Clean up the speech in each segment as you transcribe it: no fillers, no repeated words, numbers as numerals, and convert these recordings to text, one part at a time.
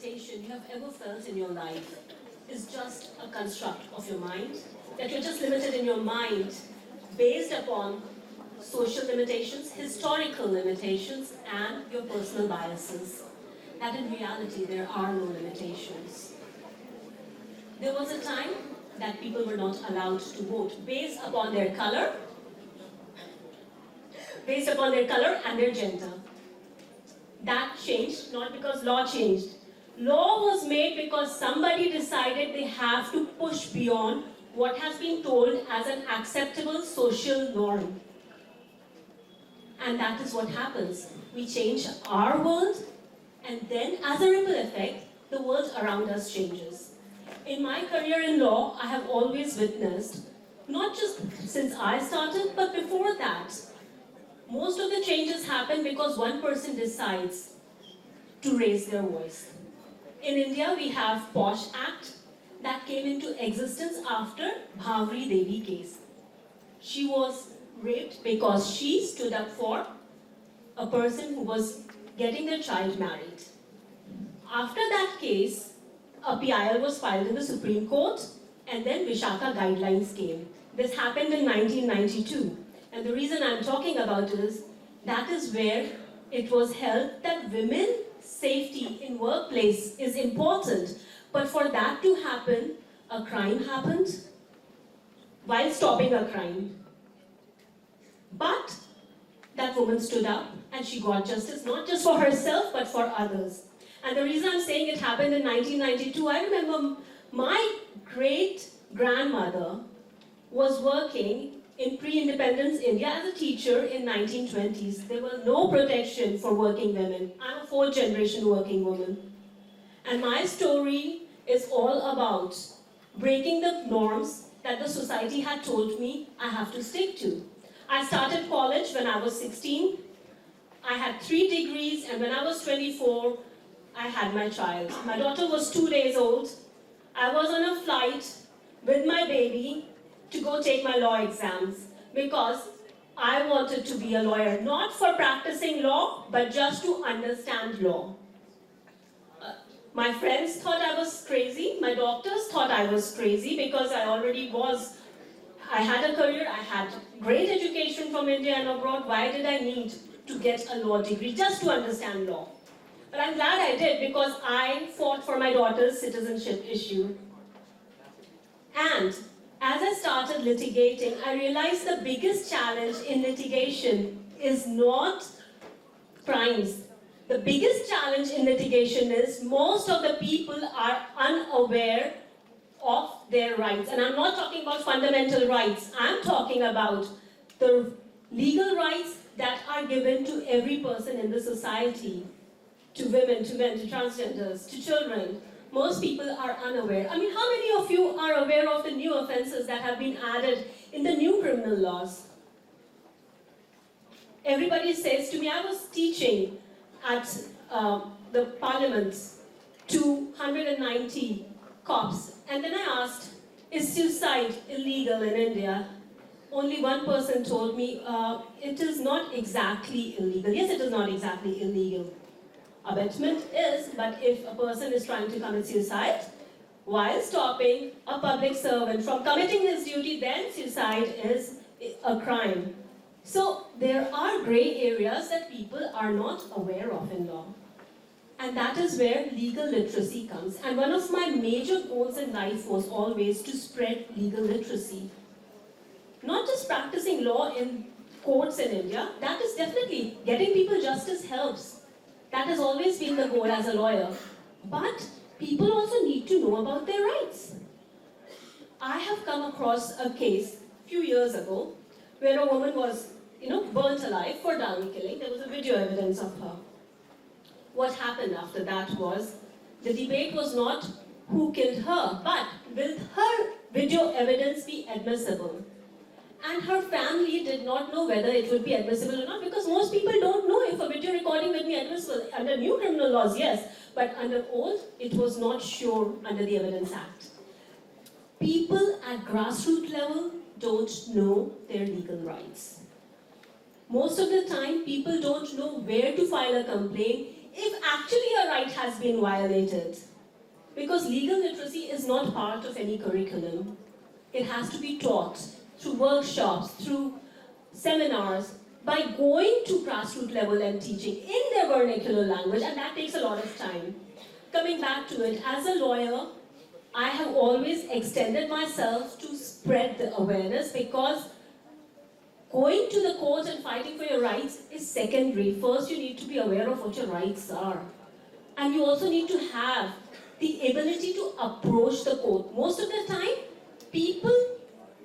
limitation you have ever felt in your life is just a construct of your mind, that you're just limited in your mind based upon social limitations, historical limitations, and your personal biases. That in reality there are no limitations. There was a time that people were not allowed to vote based upon their color, and their gender. That changed, not because law changed. Law was made because somebody decided they have to push beyond what has been told as an acceptable social norm. And that is what happens. We change our world, and then as a ripple effect, the world around us changes. In my career in law, I have always witnessed, not just since I started, but before that, most of the changes happen because one person decides to raise their voice. In India, we have POSH Act that came into existence after Bhavri Devi case. She was raped because she stood up for a person who was getting their child married. After that case, a PIL was filed in the Supreme Court, and then Vishaka guidelines came. This happened in 1992. And the reason I'm talking about is, that is where it was held that women's safety in workplace is important. But for that to happen, a crime happened while stopping a crime. But that woman stood up and she got justice, not just for herself, but for others. And the reason I'm saying it happened in 1992, I remember my great-grandmother was working in pre-independence India as a teacher in 1920s. There was no protection for working women. I'm a fourth generation working woman. And my story is all about breaking the norms that the society had told me I have to stick to. I started college when I was 16. I had 3 degrees, and when I was 24, I had my child. My daughter was 2 days old. I was on a flight with my baby to go take my law exams because I wanted to be a lawyer, not for practicing law, but just to understand law. My friends thought I was crazy. My doctors thought I was crazy because I had a career, I had great education from India and abroad. Why did I need to get a law degree just to understand law? But I'm glad I did, because I fought for my daughter's citizenship issue. And as I started litigating, I realized the biggest challenge in litigation is not crimes. The biggest challenge in litigation is most of the people are unaware of their rights. And I'm not talking about fundamental rights. I'm talking about the legal rights that are given to every person in the society, to women, to men, to transgenders, to children. Most people are unaware. I mean, how many of you are aware of the new offenses that have been added in the new criminal laws? Everybody says to me, I was teaching at the parliaments to 190 cops, and then I asked, is suicide illegal in India? Only one person told me, it is not exactly illegal. Yes, it is not exactly illegal. Abatement is, but if a person is trying to commit suicide while stopping a public servant from committing his duty, then suicide is a crime. So there are gray areas that people are not aware of in law. And that is where legal literacy comes. And one of my major goals in life was always to spread legal literacy. Not just practicing law in courts in India, that is definitely, getting people justice helps. That has always been the goal as a lawyer. But people also need to know about their rights. I have come across a case a few years ago where a woman was, burnt alive for dowry killing. There was a video evidence of her. What happened after that was, the debate was not who killed her, but will her video evidence be admissible? And her family did not know whether it would be admissible or not, because most people don't know if a video recording will be admissible. Under new criminal laws, yes, but under old, it was not sure under the Evidence Act. People at grassroots level don't know their legal rights. Most of the time, people don't know where to file a complaint, if actually a right has been violated. Because legal literacy is not part of any curriculum. It has to be taught through workshops, through seminars, by going to grassroots level and teaching in their vernacular language, and that takes a lot of time. Coming back to it, as a lawyer, I have always extended myself to spread the awareness, because going to the court and fighting for your rights is secondary. First, you need to be aware of what your rights are. And you also need to have the ability to approach the court. Most of the time, people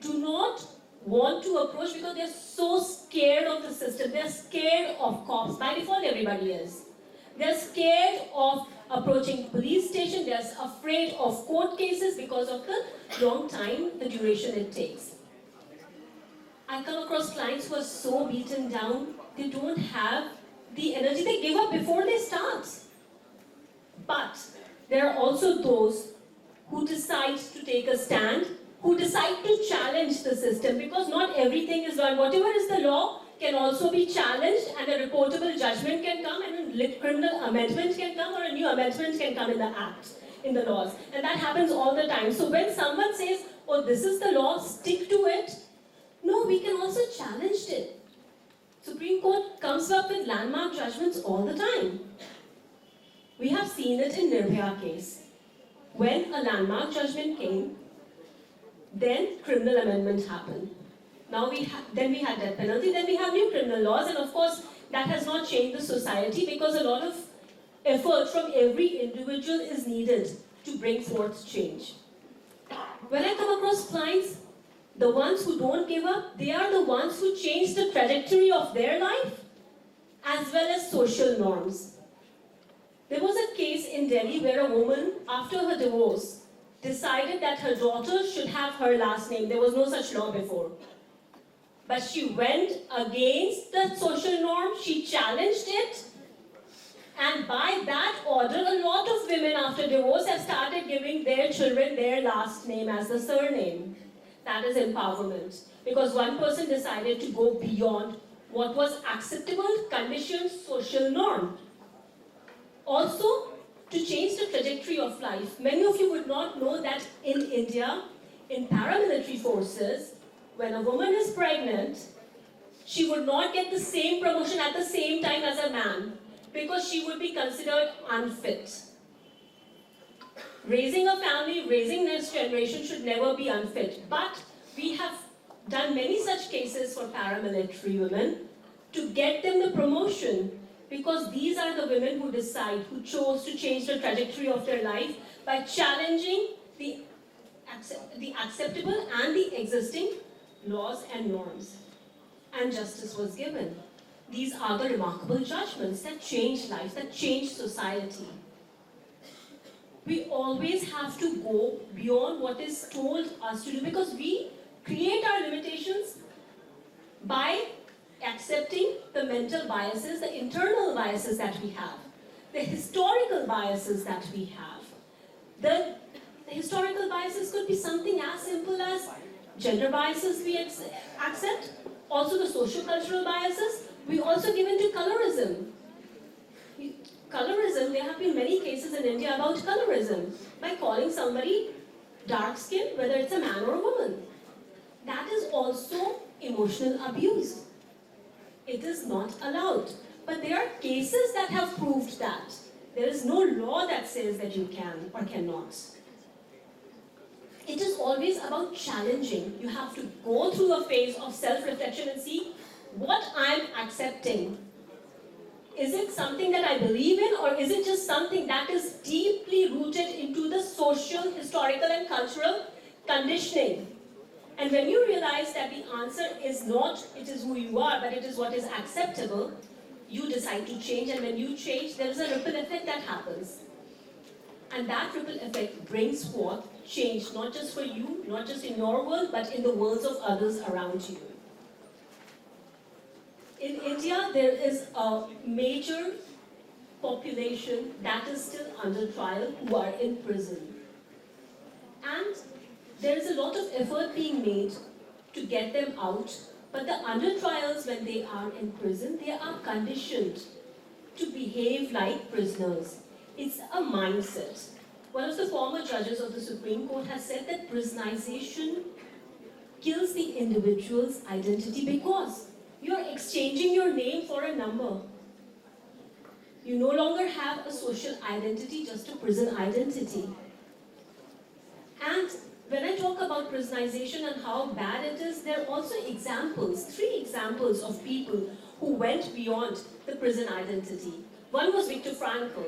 do not want to approach because they're so scared of the system. They're scared of cops. By default, everybody is. They're scared of approaching police station. They're afraid of court cases because of the long time, the duration it takes. I come across clients who are so beaten down, they don't have the energy. They give up before they start. But there are also those who decide to take a stand, who decide to challenge the system, because not everything is done. Whatever is the law can also be challenged, and a reportable judgment can come, and a criminal amendment can come, or a new amendment can come in the act, in the laws. And that happens all the time. So when someone says, oh, this is the law, stick to it, no, we can also challenge it. Supreme Court comes up with landmark judgments all the time. We have seen it in Nirbhaya case. When a landmark judgment came, then criminal amendment happened. Now then we had death penalty, then we have new criminal laws, and of course that has not changed the society, because a lot of effort from every individual is needed to bring forth change. When I come across clients, the ones who don't give up, they are the ones who change the trajectory of their life as well as social norms. There was a case in Delhi where a woman, after her divorce, decided that her daughter should have her last name. There was no such law before. But she went against the social norm, she challenged it, and by that order, a lot of women after divorce have started giving their children their last name as the surname. That is empowerment. Because one person decided to go beyond what was acceptable, conditioned, social norm. Also, to change the trajectory of life. Many of you would not know that in India, in paramilitary forces, when a woman is pregnant, she would not get the same promotion at the same time as a man, because she would be considered unfit. Raising a family, raising next generation should never be unfit. But we have done many such cases for paramilitary women to get them the promotion, because these are the women who decide, who chose to change the trajectory of their life by challenging the acceptable and the existing laws and norms. And justice was given. These are the remarkable judgments that change lives, that change society. We always have to go beyond what is told us to do, because we create our limitations by accepting the mental biases, the internal biases that we have, the historical biases that we have. The historical biases could be something as simple as gender biases we accept, also the social cultural biases. We also give into colorism. Colorism, there have been many cases in India about colorism, by calling somebody dark skinned, whether it's a man or a woman. That is also emotional abuse. It is not allowed. But there are cases that have proved that. There is no law that says that you can or cannot. It is always about challenging. You have to go through a phase of self-reflection and see what I'm accepting. Is it something that I believe in, or is it just something that is deeply rooted into the social, historical, and cultural conditioning? And when you realize that the answer is not, it is who you are, but it is what is acceptable, you decide to change, and when you change, there is a ripple effect that happens. And that ripple effect brings forth change, not just for you, not just in your world, but in the worlds of others around you. In India, there is a major population that is still under trial who are in prison. And there is a lot of effort being made to get them out, but the under trials, when they are in prison, they are conditioned to behave behave like prisoners. It's a mindset. One of the former judges of the Supreme Court has said that prisonization kills the individual's identity because you're exchanging your name for a number. You no longer have a social identity, just a prison identity. And when I talk about prisonization and how bad it is, there are also examples, 3 examples of people who went beyond the prison identity. One was Viktor Frankl.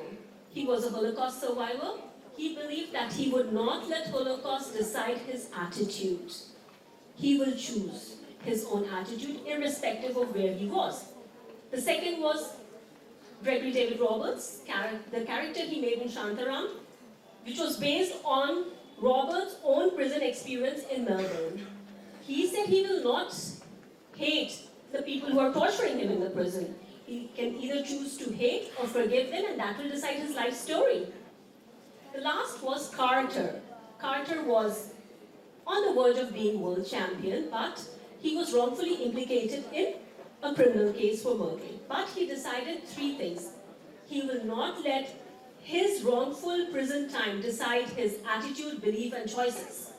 He was a Holocaust survivor. He believed that he would not let Holocaust decide his attitude. He will choose his own attitude irrespective of where he was. The second was Gregory David Roberts, the character he made in Shantaram, which was based on Roberts' own prison experience in Melbourne. He said he will not hate the people who are torturing him in the prison. He can either choose to hate or forgive them, and that will decide his life story. The last was Carter. Carter was on the verge of being world champion, but he was wrongfully implicated in a criminal case for murdering. But he decided 3 things. He will not let his wrongful prison time decide his attitude, belief, and choices.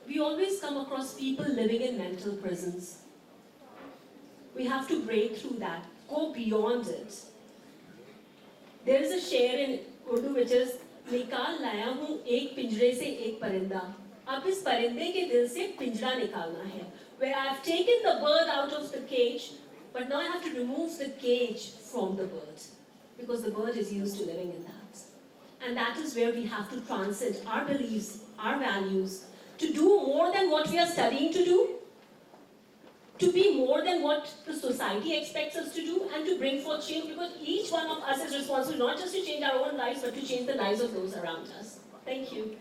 We always come across people living in mental prisons. We have to break through that, go beyond it. There is a share in Urdu which is, निकाल लाया हूँ एक पिंजरे से एक परिंदा. अब इस परिंदे के दिल से पिंजरा निकालना है. Where I have taken the bird out of the cage, but now I have to remove the cage from the bird. Because the bird is used to living in that. And that is where we have to transcend our beliefs, our values, to do more than what we are studying to do, to be more than what the society expects us to do, and to bring forth change, because each one of us is responsible not just to change our own lives, but to change the lives of those around us. Thank you.